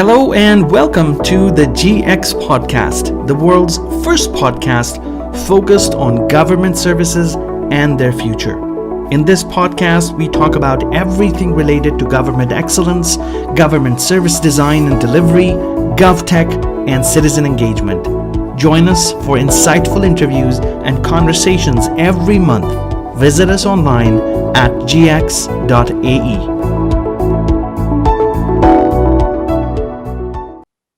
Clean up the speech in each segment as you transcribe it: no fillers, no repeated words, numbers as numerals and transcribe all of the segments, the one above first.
Hello and welcome to the GX Podcast, the world's first podcast focused on government services and their future. In this podcast, we talk about everything related to government excellence, government service design and delivery, GovTech, and citizen engagement. Join us for insightful interviews and conversations every month. Visit us online at gx.ae.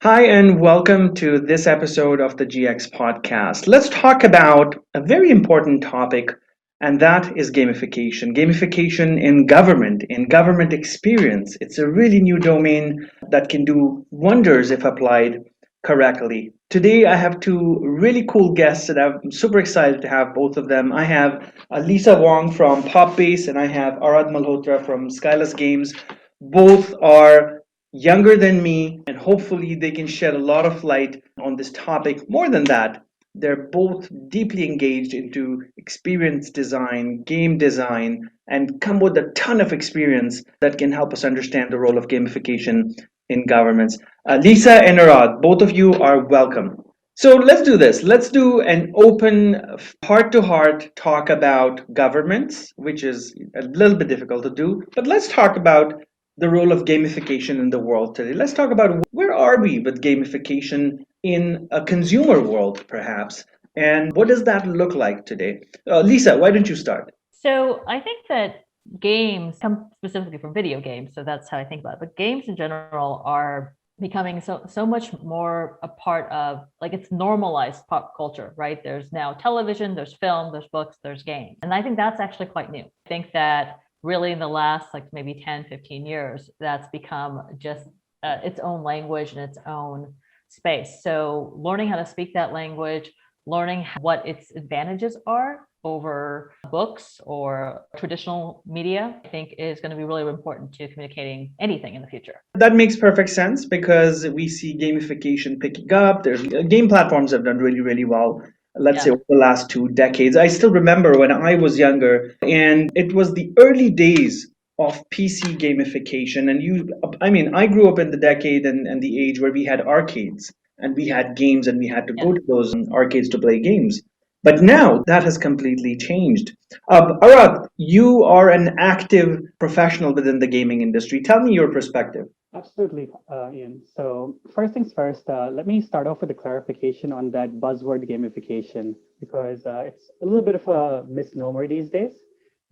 Hi, and welcome to this episode of the GX Podcast. Let's talk about a very important topic, and that is gamification. Gamification in government experience. It's a really new domain that can do wonders if applied correctly. Today, I have two really cool guests, and I'm super excited to have both of them. I have Lisa Wong from PopBase, and I have Arad Malhotra from Skyless Games. Both are younger than me, and hopefully they can shed a lot of light on this topic. More than that, they're both deeply engaged into experience design, game design, and come with a ton of experience that can help us understand the role of gamification in governments. Lisa and Arad, both of you are welcome. So let's do this. Let's do an open, heart-to-heart talk about governments, which is a little bit difficult to do, but let's talk about the role of gamification in the world today. Let's talk about where are we with gamification in a consumer world, perhaps, and what does that look like today? Lisa, why don't you start? So I think that games come specifically from video games, so that's how I think about it. But games in general are becoming so much more a part of, like, it's normalized pop culture, right? There's now television, there's film, there's books, there's games. And I think that's actually quite new. I think that really in the last maybe 10, 15 years, that's become just its own language and its own space. So learning how to speak that language, learning what its advantages are over books or traditional media, I think is going to be really important to communicating anything in the future. That makes perfect sense because we see gamification picking up. There's game platforms have done really, really well. Let's say over the last 2 decades. I still remember when I was younger, and it was the early days of PC gamification. And I grew up in the decade and the age where we had arcades and we had games and we had to go to those arcades to play games. But now that has completely changed. Arad, you are an active professional within the gaming industry. Tell me your perspective. Absolutely, Ian. So first things first, let me start off with a clarification on that buzzword gamification, because it's a little bit of a misnomer these days.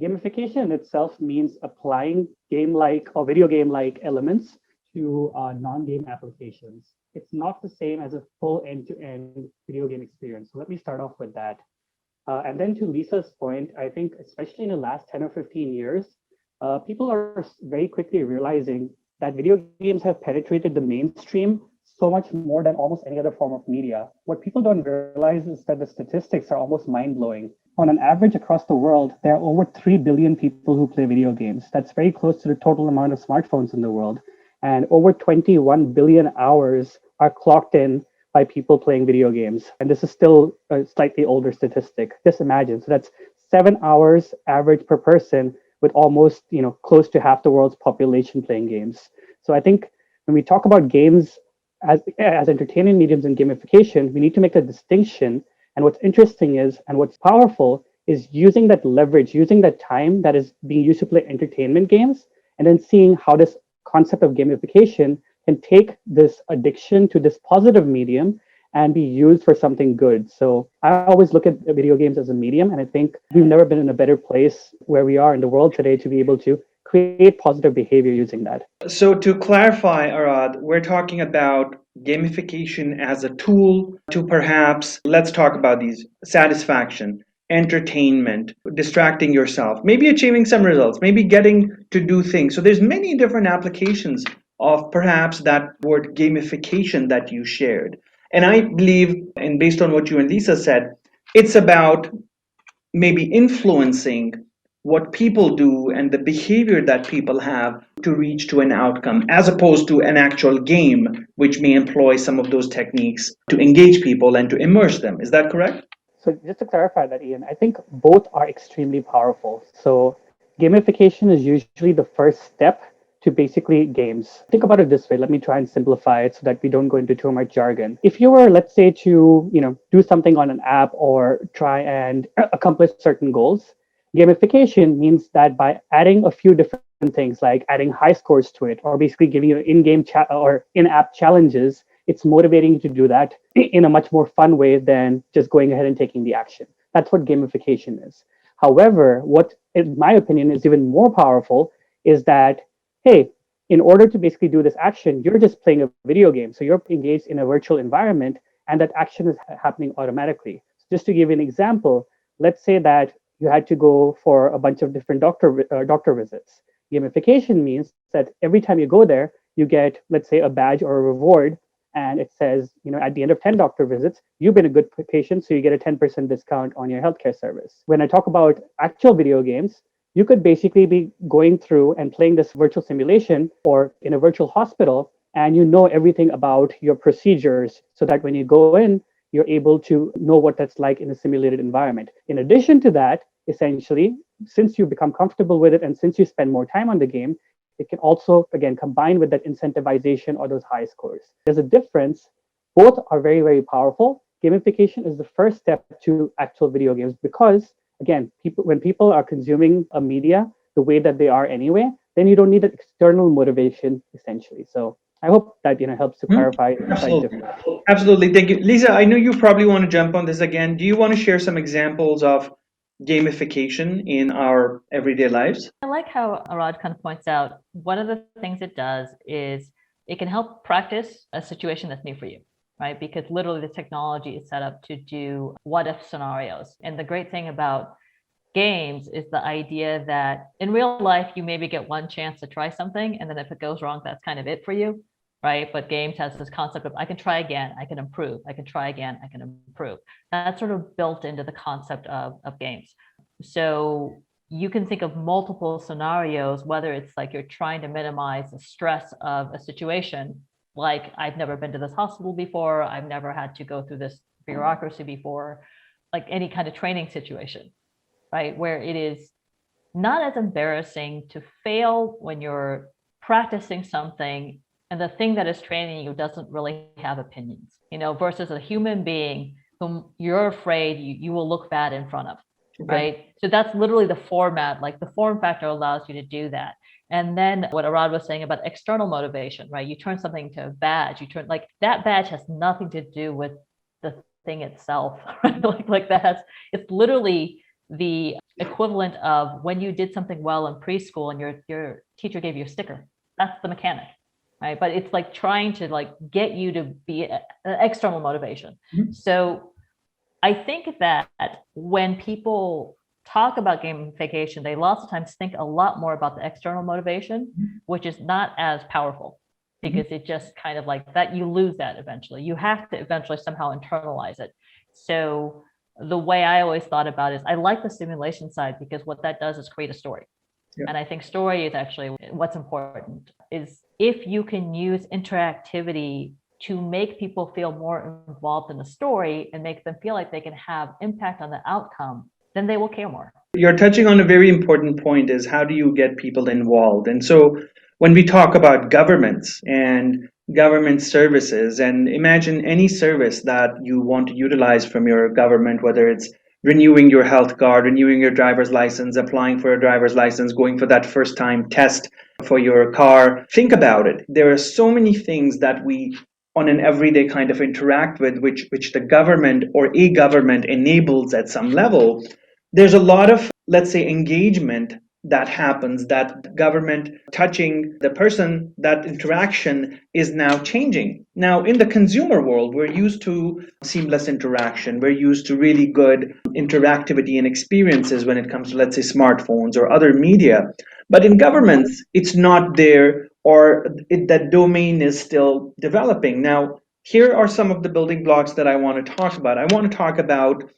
Gamification in itself means applying game-like or video game-like elements to non-game applications. It's not the same as a full end-to-end video game experience. So let me start off with that. And then to Lisa's point, I think especially in the last 10 or 15 years, people are very quickly realizing that video games have penetrated the mainstream so much more than almost any other form of media. What people don't realize is that the statistics are almost mind-blowing. On an average across the world, there are over 3 billion people who play video games. That's very close to the total amount of smartphones in the world. And over 21 billion hours are clocked in by people playing video games. And this is still a slightly older statistic. Just imagine. So that's 7 hours average per person, with almost close to half the world's population playing games. So I think when we talk about games as entertainment mediums and gamification, we need to make a distinction. And what's interesting is, and what's powerful, is using that leverage, using that time that is being used to play entertainment games, and then seeing how this concept of gamification can take this addiction to this positive medium and be used for something good. So I always look at video games as a medium, and I think we've never been in a better place where we are in the world today to be able to create positive behavior using that. So to clarify, Arad, we're talking about gamification as a tool to perhaps, let's talk about these: satisfaction, entertainment, distracting yourself, maybe achieving some results, maybe getting to do things. So there's many different applications of perhaps that word gamification that you shared. And I believe, and based on what you and Lisa said, it's about maybe influencing what people do and the behavior that people have to reach to an outcome, as opposed to an actual game, which may employ some of those techniques to engage people and to immerse them. Is that correct? So just to clarify that, Ian, I think both are extremely powerful. So gamification is usually the first step to basically games. Think about it this way. Let me try and simplify it so that we don't go into too much jargon. If you were, let's say, to do something on an app or try and accomplish certain goals, gamification means that by adding a few different things like adding high scores to it or basically giving you in-game or in-app challenges, it's motivating you to do that in a much more fun way than just going ahead and taking the action. That's what gamification is. However, what in my opinion is even more powerful is that, hey, in order to basically do this action, you're just playing a video game. So you're engaged in a virtual environment and that action is happening automatically. Just to give you an example, let's say that you had to go for a bunch of different doctor visits. Gamification means that every time you go there, you get, let's say, a badge or a reward, and it says, at the end of 10 doctor visits, you've been a good patient, so you get a 10% discount on your healthcare service. When I talk about actual video games, you could basically be going through and playing this virtual simulation or in a virtual hospital, and you know everything about your procedures so that when you go in, you're able to know what that's like in a simulated environment. In addition to that, essentially, since you become comfortable with it and since you spend more time on the game, it can also, again, combine with that incentivization or those high scores. There's a difference. Both are very, very powerful. Gamification is the first step to actual video games because, again, when people are consuming a media the way that they are anyway, then you don't need an external motivation, essentially. So I hope that helps to clarify. Absolutely. Absolutely. Thank you. Lisa, I know you probably want to jump on this again. Do you want to share some examples of gamification in our everyday lives? I like how Arad kind of points out one of the things it does is it can help practice a situation that's new for you, right? Because literally the technology is set up to do what if scenarios. And the great thing about games is the idea that in real life, you maybe get one chance to try something. And then if it goes wrong, that's kind of it for you, right? But games has this concept of I can try again, I can improve, I can try again, I can improve. That's sort of built into the concept of games. So you can think of multiple scenarios, whether it's like you're trying to minimize the stress of a situation, like I've never been to this hospital before, I've never had to go through this bureaucracy before, like any kind of training situation, right? Where it is not as embarrassing to fail when you're practicing something and the thing that is training you doesn't really have opinions, versus a human being whom you're afraid you will look bad in front of. Okay. Right. So that's literally the format, like the form factor allows you to do that. And then what Arad was saying about external motivation, right? You turn something into a badge, like that badge has nothing to do with the thing itself, right? like it's literally the equivalent of when you did something well in preschool and your teacher gave you a sticker. That's the mechanic, right? But it's like trying to like get you to be an external motivation. Mm-hmm. So I think that when people talk about gamification, they lots of times think a lot more about the external motivation, which is not as powerful because it just kind of like that, you lose that eventually. You have to eventually somehow internalize it. So the way I always thought about it is I like the simulation side because what that does is create a story. Yeah. And I think story is actually what's important is if you can use interactivity to make people feel more involved in the story and make them feel like they can have impact on the outcome, then they will care more. You're touching on a very important point is how do you get people involved? And so when we talk about governments and government services, and imagine any service that you want to utilize from your government, whether it's renewing your health card, renewing your driver's license, applying for a driver's license, going for that first time test for your car. Think about it. There are so many things that we on an everyday kind of interact with, which the government or a government enables at some level. There's a lot of, let's say, engagement that happens, that government touching the person, that interaction is now changing. Now, in the consumer world, we're used to seamless interaction. We're used to really good interactivity and experiences when it comes to, let's say, smartphones or other media. But in governments, it's not there, or that domain is still developing. Now, here are some of the building blocks that I want to talk about. I want to talk about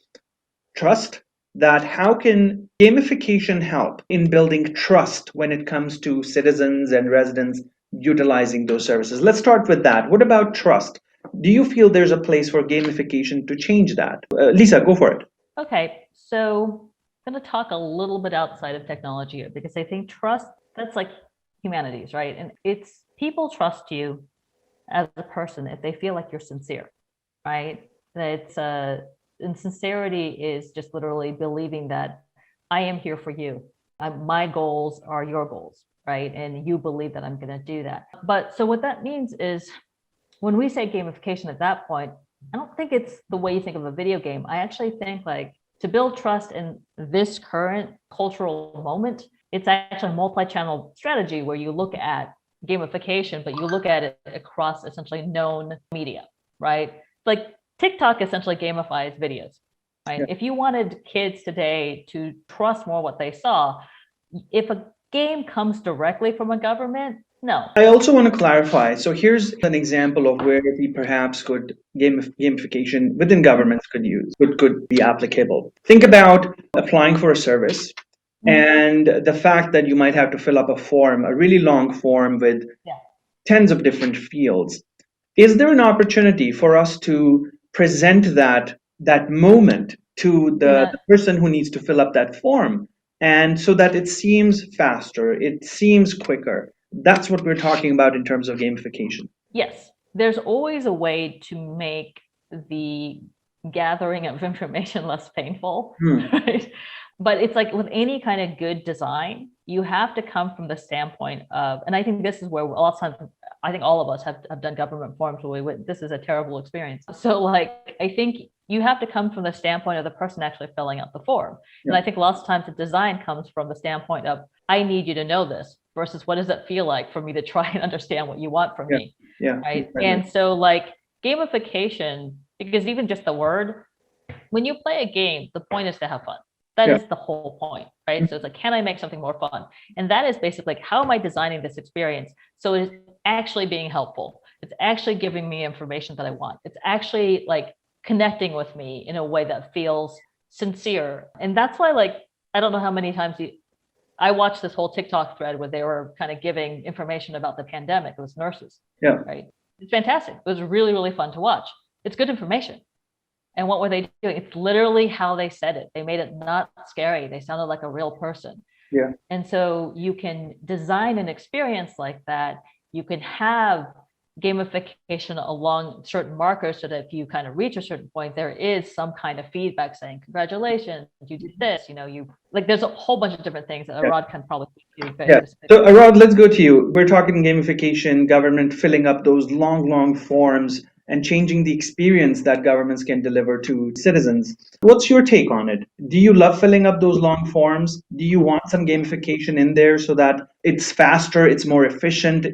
trust, that how can gamification help in building trust when it comes to citizens and residents utilizing those services? Let's start with that. What about trust? Do you feel there's a place for gamification to change that? Lisa, go for it. Okay, so I'm going to talk a little bit outside of technology because I think trust, that's like humanities, right? And it's people trust you as a person if they feel like you're sincere, right? That and sincerity is just literally believing that I am here for you. My goals are your goals, right? And you believe that I'm going to do that. But so what that means is when we say gamification at that point, I don't think it's the way you think of a video game. I actually think like to build trust in this current cultural moment, it's actually a multi-channel strategy where you look at gamification, but you look at it across essentially known media, right? Like TikTok essentially gamifies videos, right? Yeah. If you wanted kids today to trust more what they saw, if a game comes directly from a government, no. I also want to clarify. So here's an example of where we perhaps could gamification within governments could be applicable. Think about applying for a service and the fact that you might have to fill up a form, a really long form with tens of different fields. Is there an opportunity for us to present that moment to the person who needs to fill up that form, and so that it seems faster, it seems quicker? That's what we're talking about in terms of gamification. Yes, there's always a way to make the gathering of information less painful, right? But it's like with any kind of good design, you have to come from the standpoint of, and I think this is where a lot of times, I think all of us have done government forms where we went, this is a terrible experience. So like, I think you have to come from the standpoint of the person actually filling out the form. And I think lots of times the design comes from the standpoint of, I need you to know this versus what does it feel like for me to try and understand what you want from me, right? And so like gamification, because even just the word, when you play a game, the point is to have fun. That is the whole point, right? So it's like, can I make something more fun? And that is basically like, how am I designing this experience so it's actually being helpful? It's actually giving me information that I want. It's actually like connecting with me in a way that feels sincere. And that's why, like, I don't know how many times I watched this whole TikTok thread where they were kind of giving information about the pandemic. It was nurses, right? It's fantastic. It was really, really fun to watch. It's good information. And what were they doing? It's literally how they said it. They made it not scary. They sounded like a real person. Yeah. And so you can design an experience like that. You can have gamification along certain markers so that if you kind of reach a certain point, there is some kind of feedback saying, congratulations, you did this, there's a whole bunch of different things that Arad can probably do. So Arad, let's go to you. We're talking gamification, government filling up those long forms and changing the experience that governments can deliver to citizens. What's your take on it? Do you love filling up those long forms? Do you want some gamification in there so that it's faster, it's more efficient,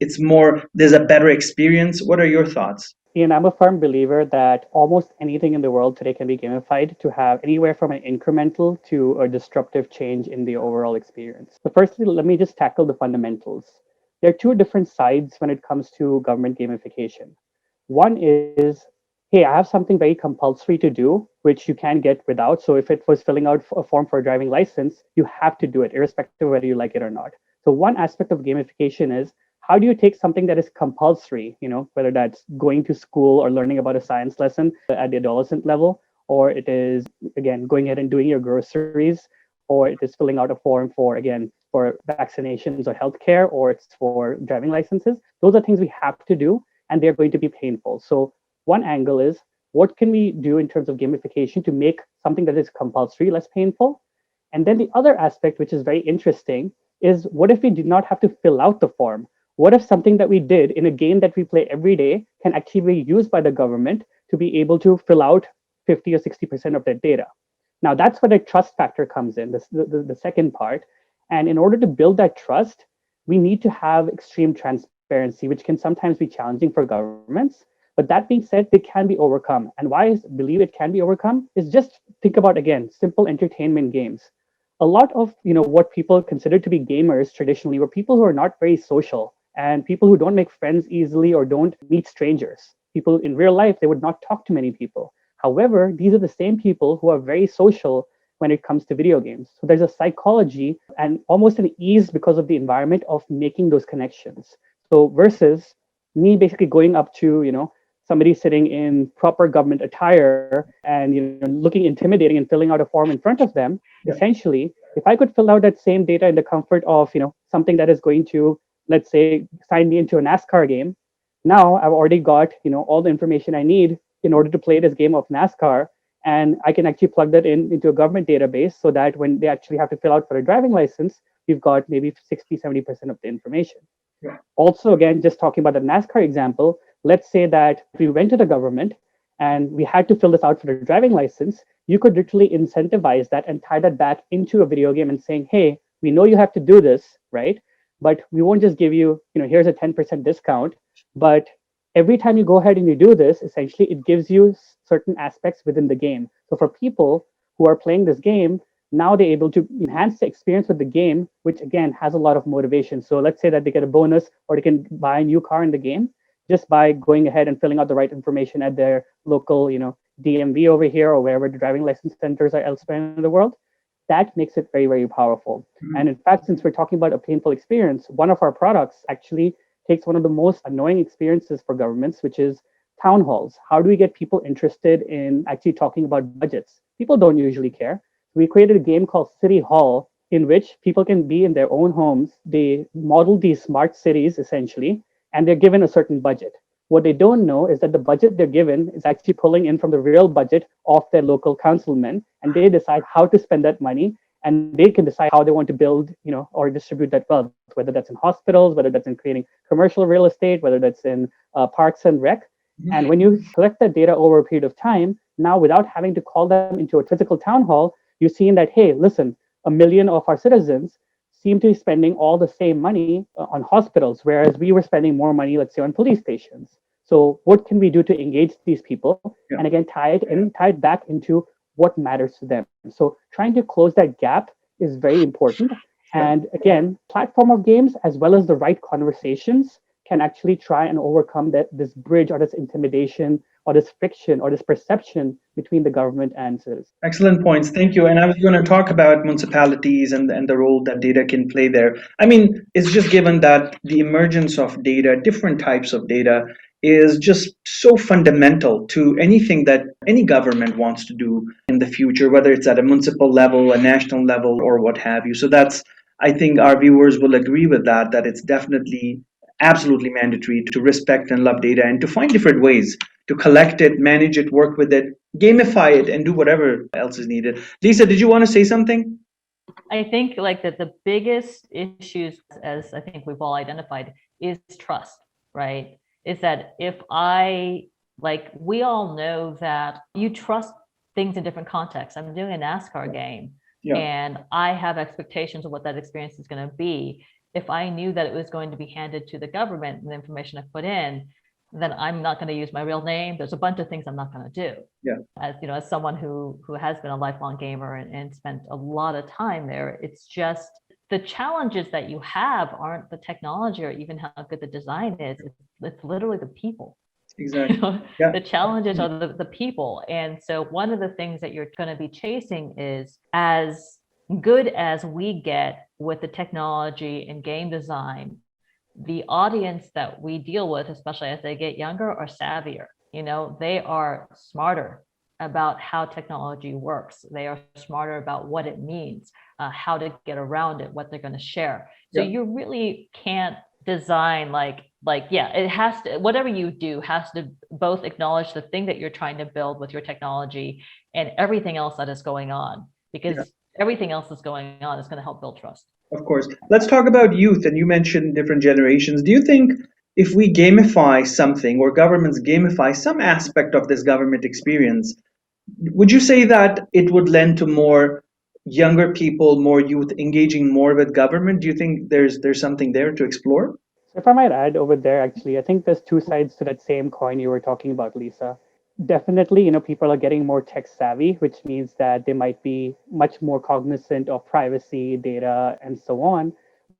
there's a better experience? What are your thoughts? Ian, I'm a firm believer that almost anything in the world today can be gamified to have anywhere from an incremental to a disruptive change in the overall experience. So firstly, let me just tackle the fundamentals. There are two different sides when it comes to government gamification. One is, hey, I have something very compulsory to do, which you can get without. So if it was filling out a form for a driving license, you have to do it, irrespective of whether you like it or not. So one aspect of gamification is, how do you take something that is compulsory, whether that's going to school or learning about a science lesson at the adolescent level, or it is, again, going ahead and doing your groceries, or it is filling out a form for vaccinations or healthcare, or it's for driving licenses. Those are things we have to do, and they're going to be painful. So one angle is, what can we do in terms of gamification to make something that is compulsory less painful? And then the other aspect, which is very interesting, is what if we did not have to fill out the form? What if something that we did in a game that we play every day can actually be used by the government to be able to fill out 50 or 60% of their data? Now, that's where the trust factor comes in, the second part. And in order to build that trust, we need to have extreme transparency, which can sometimes be challenging for governments. But that being said, they can be overcome. And why I believe it can be overcome is just think about, again, simple entertainment games. A lot of what people consider to be gamers traditionally were people who are not very social and people who don't make friends easily or don't meet strangers. People in real life, they would not talk to many people. However, these are the same people who are very social when it comes to video games. So there's a psychology and almost an ease because of the environment of making those connections. So versus me basically going up to, somebody sitting in proper government attire and looking intimidating and filling out a form in front of them. Essentially, if I could fill out that same data in the comfort of something that is going to let's say, sign me into a NASCAR game. Now I've already got, all the information I need in order to play this game of NASCAR, and I can actually plug that into a government database so that when they actually have to fill out for a driving license, we've got maybe 60-70% of the information. Yeah. Also, again, just talking about the NASCAR example, let's say that we went to the government and we had to fill this out for the driving license. You could literally incentivize that and tie that back into a video game and saying, hey, we know you have to do this, right? But we won't just give you, here's a 10% discount, but every time you go ahead and you do this, essentially it gives you certain aspects within the game. So for people who are playing this game, now they're able to enhance the experience with the game, which again has a lot of motivation. So let's say that they get a bonus or they can buy a new car in the game just by going ahead and filling out the right information at their local, DMV over here or wherever the driving license centers are elsewhere in the world. That makes it very, very powerful. Mm-hmm. And in fact, since we're talking about a painful experience, one of our products actually takes one of the most annoying experiences for governments, which is town halls. How do we get people interested in actually talking about budgets? People don't usually care. We created a game called City Hall, in which people can be in their own homes. They model these smart cities, essentially, and they're given a certain budget. What they don't know is that the budget they're given is actually pulling in from the real budget of their local councilmen, and they decide how to spend that money, and they can decide how they want to build, or distribute that wealth, whether that's in hospitals, whether that's in creating commercial real estate, whether that's in parks and rec. Mm-hmm. And when you collect that data over a period of time, now without having to call them into a physical town hall, you're seeing that, hey, listen, 1 million of our citizens seem to be spending all the same money on hospitals, whereas we were spending more money, let's say, on police stations. So what can we do to engage these people? Yeah. And again, tie it back into what matters to them. So trying to close that gap is very important. And again, platform of games, as well as the right conversations, can actually try and overcome this bridge or this intimidation or this friction or this perception between the government and citizens. Excellent points. Thank you. And I was going to talk about municipalities and the role that data can play there. I mean, it's just given that the emergence of data, different types of data, is just so fundamental to anything that any government wants to do in the future, whether it's at a municipal level, a national level, or what have you. So that's, I think our viewers will agree with that it's definitely absolutely mandatory to respect and love data and to find different ways to collect it, manage it, work with it, gamify it, and do whatever else is needed. Lisa, did you want to say something? I think like that the biggest issues, as I think we've all identified, is trust, right? Is that if we all know that you trust things in different contexts. I'm doing a NASCAR game and I have expectations of what that experience is going to be. If I knew that it was going to be handed to the government and the information I put in, then I'm not going to use my real name. There's a bunch of things I'm not going to do. Yeah. As someone who has been a lifelong gamer and spent a lot of time there, it's just the challenges that you have aren't the technology or even how good the design is. It's literally the people. Exactly. The challenges are the people. And so one of the things that you're going to be chasing is, as good as we get with the technology and game design, the audience that we deal with, especially as they get younger, are savvier. They are smarter about how technology works. They are smarter about what it means, how to get around it, what they're going to share. So you really can't design it has to, whatever you do has to both acknowledge the thing that you're trying to build with your technology and everything else that is going on, because everything else that's going on is going to help build trust. Of course. Let's talk about youth, and you mentioned different generations. Do you think if we gamify something, or governments gamify some aspect of this government experience, would you say that it would lend to more younger people, more youth engaging more with government? Do you think there's something there to explore? So if I might add over there, actually, I think there's two sides to that same coin you were talking about, Lisa. Definitely, people are getting more tech savvy, which means that they might be much more cognizant of privacy, data, and so on.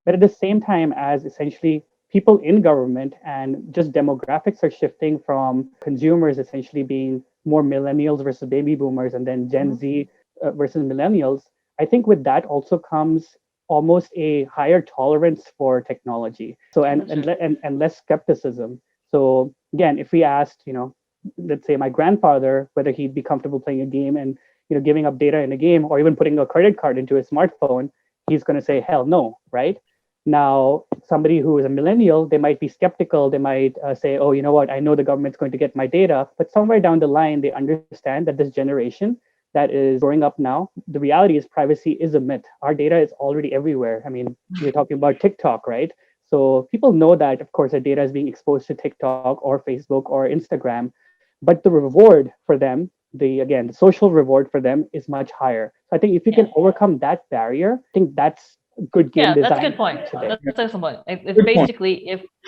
But at the same time, as essentially people in government and just demographics are shifting from consumers essentially being more millennials versus baby boomers, and then Gen Z versus millennials, I think with that also comes almost a higher tolerance for technology. So and less skepticism. So again, if we asked, let's say my grandfather whether he'd be comfortable playing a game and giving up data in a game or even putting a credit card into a smartphone, he's going to say hell no, right? Now, somebody who is a millennial, they might be skeptical. They might say, oh, you know what? I know the government's going to get my data. But somewhere down the line, they understand that this generation that is growing up now, the reality is privacy is a myth. Our data is already everywhere. I mean, you're talking about TikTok, right? So people know that, of course, their data is being exposed to TikTok or Facebook or Instagram, but the reward for them, the social reward for them is much higher. So I think if you can overcome that barrier, I think that's good game design. That's a good point. Today. That's a good point. It's Good basically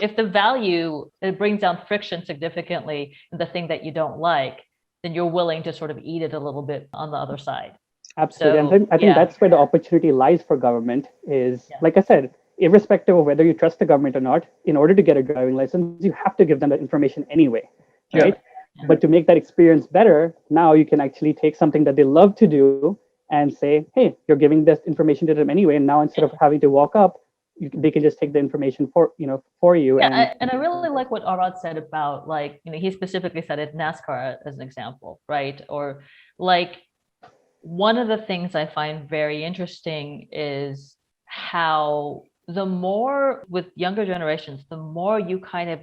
if the value, it brings down friction significantly in the thing that you don't like, then you're willing to sort of eat it a little bit on the other side. Absolutely. So, And I think that's where the opportunity lies for government is, like I said, irrespective of whether you trust the government or not, in order to get a driving license, you have to give them that information anyway, right? Yeah. But to make that experience better, now you can actually take something that they love to do and say, hey, you're giving this information to them anyway. And now instead of having to walk up, they can just take the information for you. Yeah, and I really like what Arad said about, like, he specifically said it NASCAR as an example, right? Or like, one of the things I find very interesting is how the more with younger generations, the more you kind of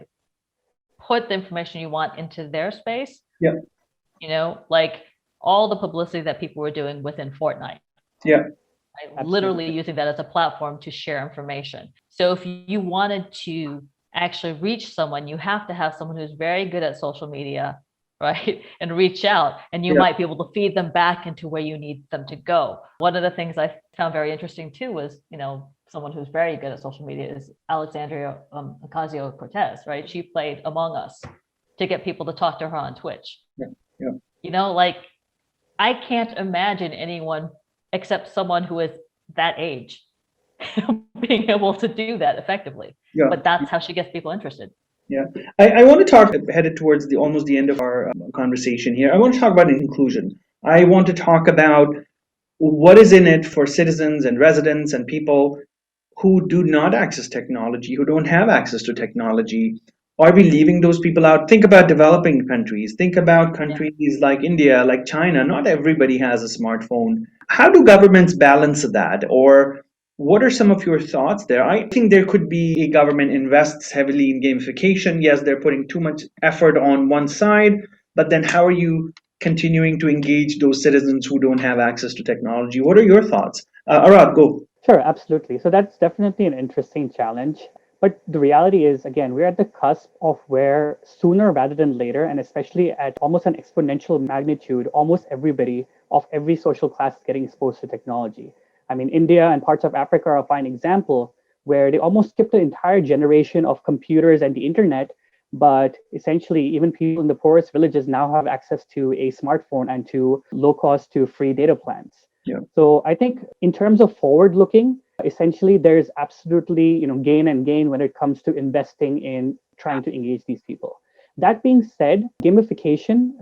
put the information you want into their space. Yeah. Like all the publicity that people were doing within Fortnite. Yeah. Right? Literally using that as a platform to share information. So if you wanted to actually reach someone, you have to have someone who's very good at social media, right? And reach out, and you might be able to feed them back into where you need them to go. One of the things I found very interesting too was, someone who's very good at social media is Alexandria Ocasio-Cortez, right? She played Among Us to get people to talk to her on Twitch. Yeah. Like, I can't imagine anyone except someone who is that age being able to do that effectively. Yeah. But that's how she gets people interested. Yeah, I want to talk, headed towards almost the end of our conversation here. I want to talk about inclusion. I want to talk about what is in it for citizens and residents and people who do not access technology, who don't have access to technology. Are we leaving those people out? Think about developing countries. Think about countries like India, like China. Not everybody has a smartphone. How do governments balance that? Or what are some of your thoughts there? I think there could be a government invests heavily in gamification. Yes, they're putting too much effort on one side, but then how are you continuing to engage those citizens who don't have access to technology? What are your thoughts? Arad, go. Sure, absolutely. So that's definitely an interesting challenge. But the reality is, again, we're at the cusp of where sooner rather than later, and especially at almost an exponential magnitude, almost everybody of every social class is getting exposed to technology. I mean, India and parts of Africa are a fine example where they almost skipped an entire generation of computers and the internet. But essentially, even people in the poorest villages now have access to a smartphone and to low cost to free data plans. Yeah. So I think in terms of forward looking, essentially there's absolutely gain and gain when it comes to investing in trying to engage these people. That being said, gamification,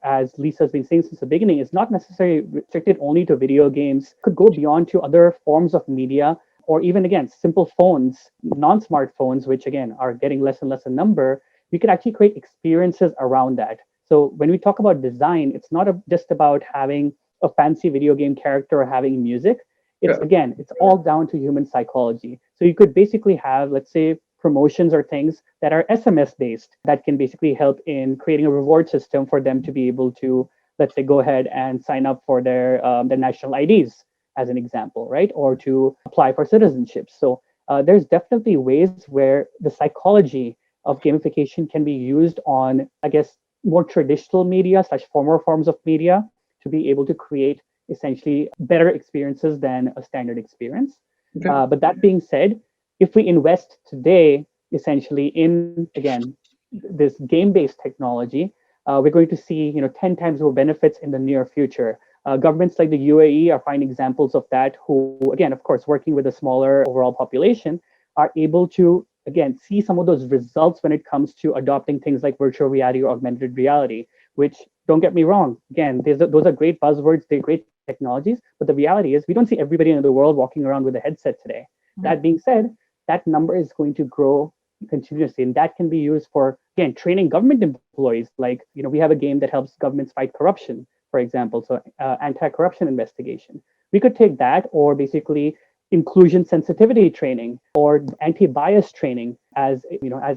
as Lisa's been saying since the beginning, is not necessarily restricted only to video games. It could go beyond to other forms of media, or even again simple phones, non-smartphones, which again are getting less and less in number. We could actually create experiences around that. So when we talk about design, it's not just about having a fancy video game character or having music. It's all down to human psychology. So you could basically have, let's say, promotions or things that are SMS based that can basically help in creating a reward system for them to be able to, let's say, go ahead and sign up for their national IDs, as an example, right? Or to apply for citizenship. So there's definitely ways where the psychology of gamification can be used on, I guess, more traditional media / former forms of media to be able to create essentially better experiences than a standard experience. Okay. But that being said, if we invest today essentially in, again, this game-based technology, we're going to see 10 times more benefits in the near future. Governments like the UAE are fine examples of that, who, again, of course, working with a smaller overall population, are able to, again, see some of those results when it comes to adopting things like virtual reality or augmented reality, which, don't get me wrong, again, those are great buzzwords, they're great technologies, but the reality is we don't see everybody in the world walking around with a headset today. Mm-hmm. That being said, that number is going to grow continuously, and that can be used for, again, training government employees. Like, we have a game that helps governments fight corruption, for example, so anti-corruption investigation. We could take that, or basically inclusion sensitivity training or anti-bias training as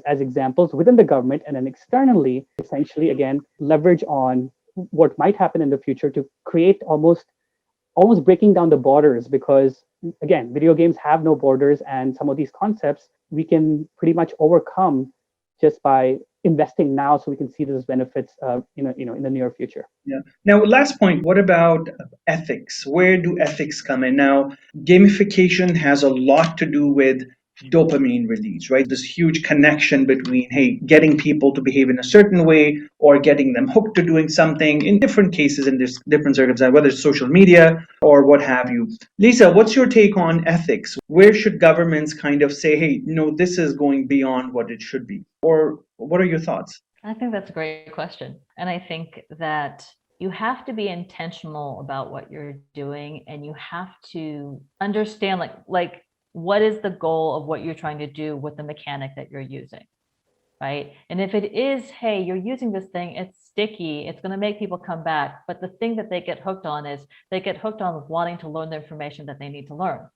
as examples within the government, and then externally essentially again leverage on what might happen in the future to create almost breaking down the borders, because again video games have no borders, and some of these concepts we can pretty much overcome just by investing now so we can see those benefits in the near future. Yeah. Now, last point, what about ethics? Where do ethics come in? Now, gamification has a lot to do with dopamine release, right? This huge connection between, hey, getting people to behave in a certain way or getting them hooked to doing something in different cases, in this different circumstances, whether it's social media or what have you. Lisa, what's your take on ethics? Where should governments kind of say, hey, no, this is going beyond what it should be? Or what are your thoughts? I think that's a great question. And I think that you have to be intentional about what you're doing, and you have to understand like what is the goal of what you're trying to do with the mechanic that you're using, right? And if it is, hey, you're using this thing, it's sticky, it's going to make people come back. But the thing that they get hooked on is they get hooked on wanting to learn the information that they need to learn.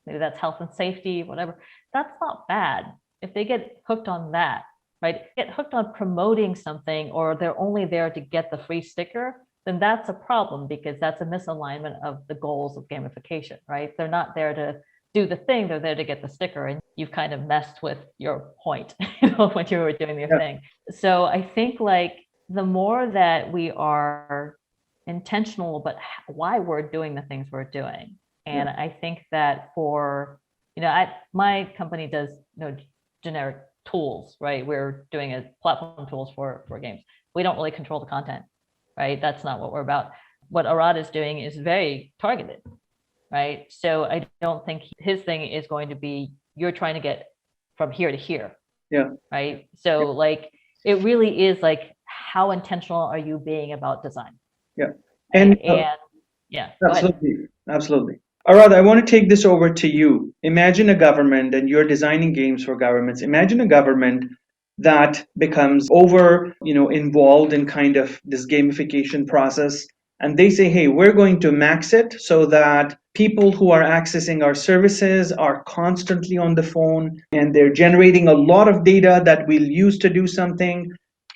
Maybe that's health and safety, whatever. That's not bad. If they get hooked on that, right, get hooked on promoting something, or they're only there to get the free sticker, then that's a problem, because that's a misalignment of the goals of gamification, right? They're not there to do the thing, they're there to get the sticker, and you've kind of messed with your point when you were doing your thing. So I think like the more that we are intentional about why we're doing the things we're doing, and I think that for, my company does generic tools, right? We're doing a platform tools for games. We don't really control the content, right? That's not what we're about. What Arad is doing is very targeted, right? So I don't think his thing is going to be, you're trying to get from here to here. Yeah. Right. So like, it really is like, how intentional are you being about design? Yeah. And yeah. Absolutely. Arad, I want to take this over to you. Imagine a government, and you're designing games for governments. Imagine a government that becomes involved in kind of this gamification process, and they say, hey, we're going to max it so that people who are accessing our services are constantly on the phone, and they're generating a lot of data that we'll use to do something.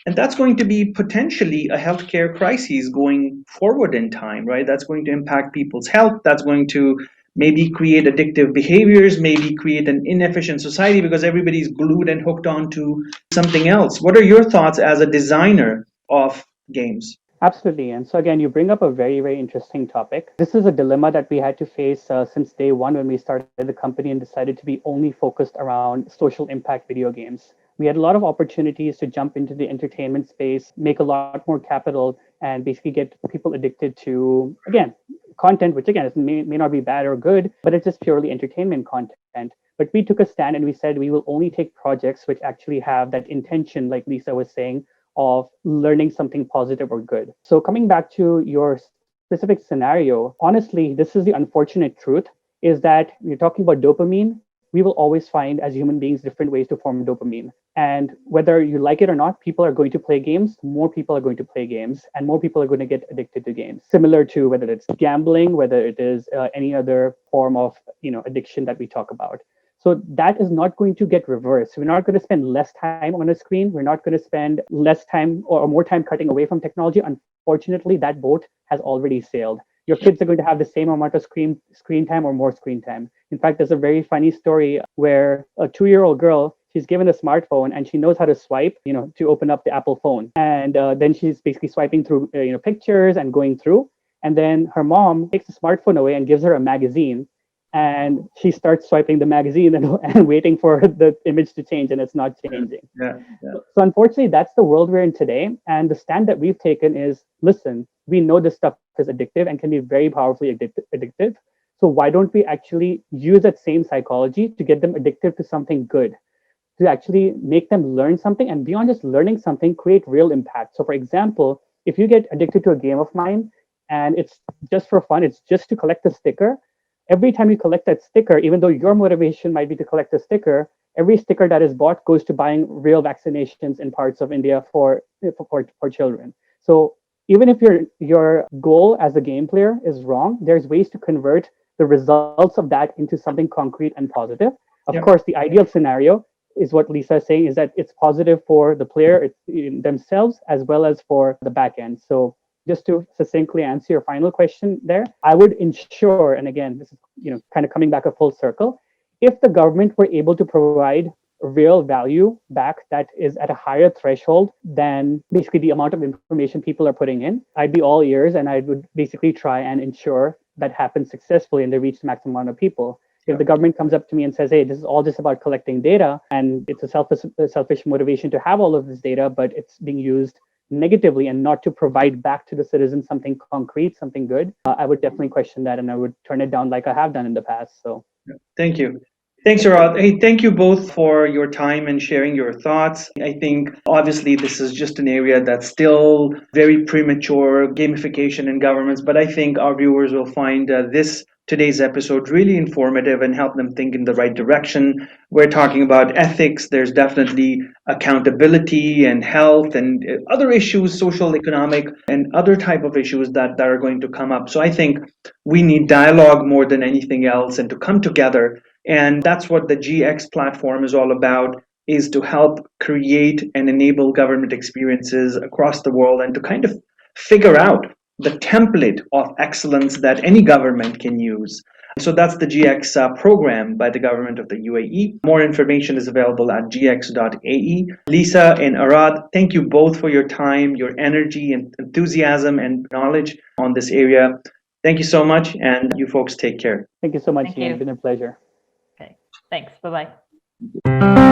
And that's going to be potentially a healthcare crisis going forward in time, right? That's going to impact people's health. That's going to maybe create addictive behaviors, maybe create an inefficient society because everybody's glued and hooked on to something else. What are your thoughts as a designer of games? Absolutely. And so again, you bring up a very, very interesting topic. This is a dilemma that we had to face since day one when we started the company and decided to be only focused around social impact video games. We had a lot of opportunities to jump into the entertainment space, make a lot more capital, and basically get people addicted to, again, content, which again may not be bad or good, but it's just purely entertainment content. But we took a stand and we said we will only take projects which actually have that intention, like Lisa was saying, of learning something positive or good. So coming back to your specific scenario, honestly, this is the unfortunate truth, is that you're talking about dopamine. We will always find as human beings different ways to form dopamine. And whether you like it or not, people are going to play games, more people are going to play games, and more people are going to get addicted to games. Similar to whether it's gambling, whether it is any other form of addiction that we talk about. So that is not going to get reversed. We're not going to spend less time on a screen. We're not going to spend less time or more time cutting away from technology. Unfortunately, that boat has already sailed. Your kids are going to have the same amount of screen time or more screen time. In fact, there's a very funny story where a 2-year-old girl, she's given a smartphone and she knows how to swipe, to open up the Apple phone. And then she's basically swiping through, pictures and going through. And then her mom takes the smartphone away and gives her a magazine. And she starts swiping the magazine and waiting for the image to change, and it's not changing. Yeah. So unfortunately, that's the world we're in today. And the stand that we've taken is, listen, we know this stuff is addictive and can be very powerfully addictive. So why don't we actually use that same psychology to get them addicted to something good, to actually make them learn something, and beyond just learning something, create real impact. So for example, if you get addicted to a game of mine and it's just for fun, it's just to collect a sticker, every time you collect that sticker, even though your motivation might be to collect a sticker, every sticker that is bought goes to buying real vaccinations in parts of India for children. So even if your goal as a game player is wrong, there's ways to convert the results of that into something concrete and positive. Of Yep. course, the ideal scenario is what Lisa is saying, is that it's positive for the player themselves as well as for the back end. So just to succinctly answer your final question there, I would ensure, and again, this is kind of coming back a full circle, if the government were able to provide real value back that is at a higher threshold than basically the amount of information people are putting in, I'd be all ears, and I would basically try and ensure that happens successfully and they reach the maximum amount of people. If the government comes up to me and says, hey, this is all just about collecting data, and it's a selfish motivation to have all of this data, but it's being used negatively and not to provide back to the citizen something concrete, something good, I would definitely question that, and I would turn it down like I have done in the past. So Thank you. Thanks, Arad. Hey, thank you both for your time and sharing your thoughts. I think obviously this is just an area that's still very premature, gamification in governments, but I think our viewers will find today's episode really informative and help them think in the right direction. We're talking about ethics. There's definitely accountability and health and other issues, social, economic, and other type of issues that are going to come up. So I think we need dialogue more than anything else and to come together. And that's what the GX platform is all about, is to help create and enable government experiences across the world and to kind of figure out the template of excellence that any government can use. So that's the GX program by the government of the UAE. More information is available at gx.ae. Lisa and Arad, thank you both for your time, your energy and enthusiasm and knowledge on this area. Thank you so much, and you folks take care. thank you so much, Thank Ian. you. It's been a pleasure. Okay, thanks. Bye-bye.